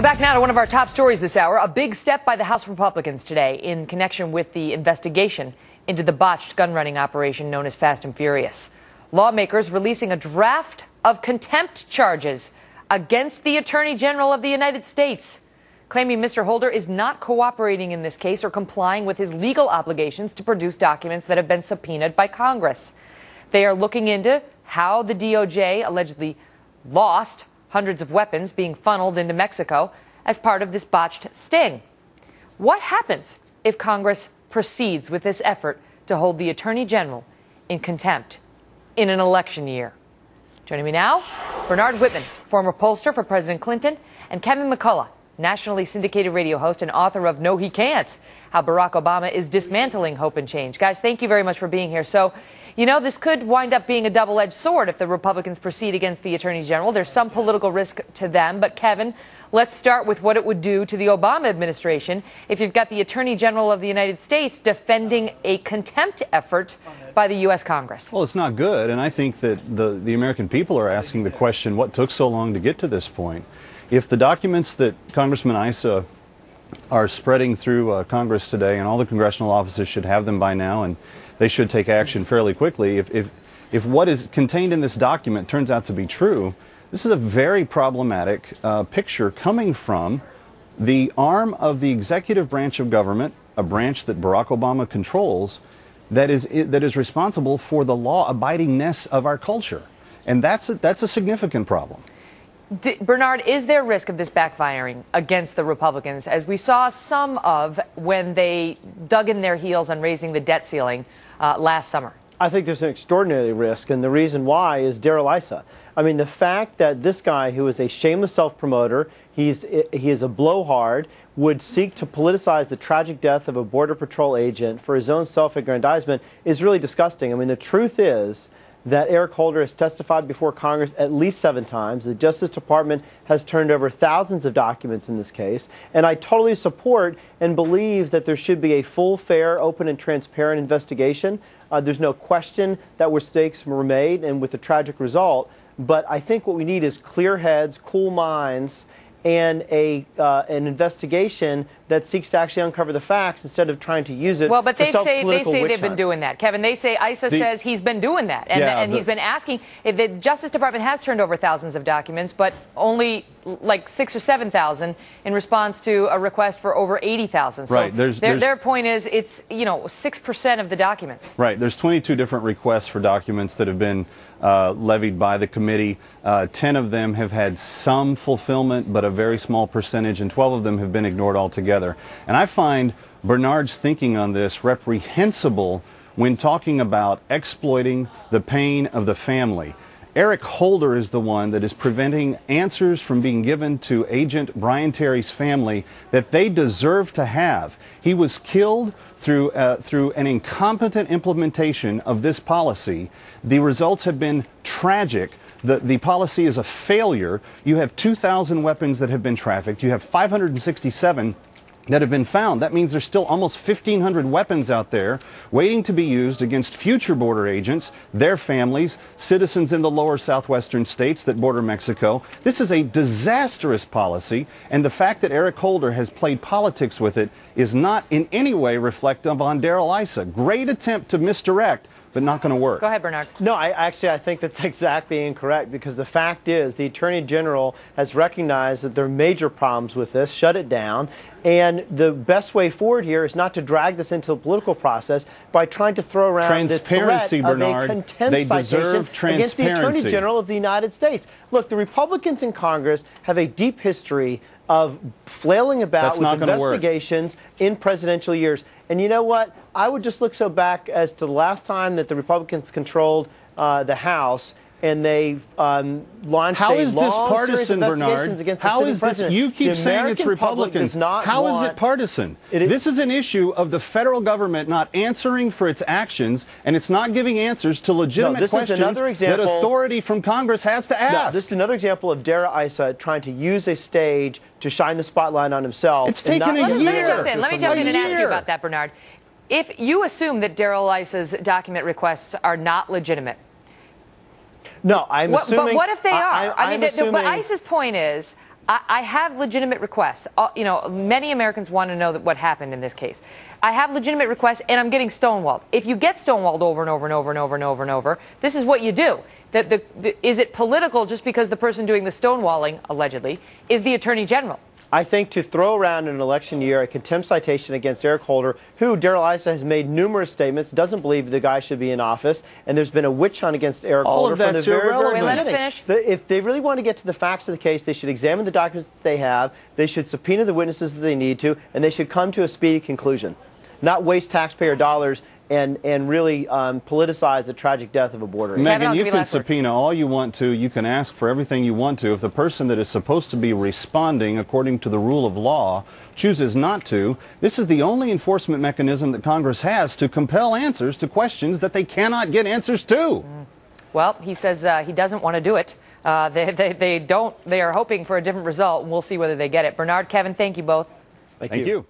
Back now to one of our top stories this hour. A big step by the House Republicans today in connection with the investigation into the botched gun-running operation known as Fast and Furious. Lawmakers releasing a draft of contempt charges against the Attorney General of the United States, claiming Mr. Holder is not cooperating in this case or complying with his legal obligations to produce documents that have been subpoenaed by Congress. They are looking into how the DOJ allegedly lost hundreds of weapons being funneled into Mexico as part of this botched sting. What happens if Congress proceeds with this effort to hold the Attorney General in contempt in an election year? Joining me now, Bernard Whitman, former pollster for President Clinton, and Kevin McCullough, nationally syndicated radio host and author of No He Can't, How Barack Obama is Dismantling Hope and Change. Guys, thank you very much for being here. So, you know, this could wind up being a double-edged sword if the Republicans proceed against the Attorney General. There's some political risk to them. But, Kevin, let's start with what it would do to the Obama administration if you've got the Attorney General of the United States defending a contempt effort by the U.S. Congress. Well, it's not good. And I think that the American people are asking the question, what took so long to get to this point? If the documents that Congressman Issa are spreading through Congress today, and all the congressional offices should have them by now, and they should take action fairly quickly. If what is contained in this document turns out to be true, this is a very problematic picture coming from the arm of the executive branch of government, a branch that Barack Obama controls, that is responsible for the law-abidingness of our culture. And that's a significant problem. Bernard, is there risk of this backfiring against the Republicans, as we saw some of when they dug in their heels on raising the debt ceiling last summer? I think there's an extraordinary risk, and the reason why is Darrell Issa. I mean, the fact that this guy, who is a shameless self-promoter, he is a blowhard, would seek to politicize the tragic death of a Border Patrol agent for his own self-aggrandizement is really disgusting. I mean, the truth is that Eric Holder has testified before Congress at least 7 times. The Justice Department has turned over thousands of documents in this case. And I totally support and believe that there should be a full, fair, open, and transparent investigation. There's no question that mistakes were made and with a tragic result. But I think what we need is clear heads, cool minds, and an investigation that seeks to actually uncover the facts instead of trying to use it. Well, but they say they've hunt. been doing that, Kevin. They say Issa says he's been doing that, and he's been asking. The Justice Department has turned over thousands of documents, but only like 6,000 or 7,000 in response to a request for over 80,000. So right. Their point is it's 6% of the documents. Right. There's 22 different requests for documents that have been levied by the committee. 10 of them have had some fulfillment, but a very small percentage, and 12 of them have been ignored altogether. And I find Bernard's thinking on this reprehensible when talking about exploiting the pain of the family. Eric Holder is the one that is preventing answers from being given to Agent Brian Terry's family that they deserve to have. He was killed through an incompetent implementation of this policy. The results have been tragic. The policy is a failure. You have 2,000 weapons that have been trafficked. You have 567 that have been found. That means there's still almost 1,500 weapons out there waiting to be used against future border agents, their families, citizens in the lower southwestern states that border Mexico. This is a disastrous policy, and the fact that Eric Holder has played politics with it is not in any way reflective on Darrell Issa. Great attempt to misdirect, but not going to work. Go ahead, Bernard. No, I think that's exactly incorrect, because the fact is the Attorney General has recognized that there are major problems with this, shut it down, and the best way forward here is not to drag this into the political process by trying to throw around transparency, the threat Bernard. of a contempt they citation deserve transparency against the Attorney General of the United States. Look, the Republicans in Congress have a deep history of flailing about with investigations in presidential years. And you know what? I would just look back as to the last time that the Republicans controlled the House, and they launched How a is this long partisan, series of Bernard? investigations against the How sitting is this? president. You keep The saying it's American public Republicans. does not How is want- it partisan? It is- This is an issue of the federal government not answering for its actions, and it's not giving answers to legitimate questions that authority from Congress has to ask. No, this is another example of Darrell Issa trying to use a stage to shine the spotlight on himself. It's taken a year. Let me jump in and ask you about that, Bernard. If you assume that Darrell Issa's document requests are not legitimate, no, I'm assuming. But what if they are? But Issa's point is, I have legitimate requests. You know, many Americans want to know what happened in this case. I have legitimate requests, and I'm getting stonewalled. If you get stonewalled over and over and over and over and over and over, this is what you do. Is it political just because the person doing the stonewalling, allegedly, is the Attorney General? I think to throw around in an election year a contempt citation against Eric Holder, who Darrell Issa has made numerous statements, doesn't believe the guy should be in office, and there's been a witch hunt against Eric Holder from the very beginning. Let us finish. If they really want to get to the facts of the case, they should examine the documents that they have, they should subpoena the witnesses that they need to, and they should come to a speedy conclusion, not waste taxpayer dollars and really politicize the tragic death of a border agent. Megan, you can subpoena all you want to. You can ask for everything you want to. If the person that is supposed to be responding according to the rule of law chooses not to, this is the only enforcement mechanism that Congress has to compel answers to questions that they cannot get answers to. Well, he says he doesn't want to do it. They are hoping for a different result, and we'll see whether they get it. Bernard, Kevin, thank you both. Thank you.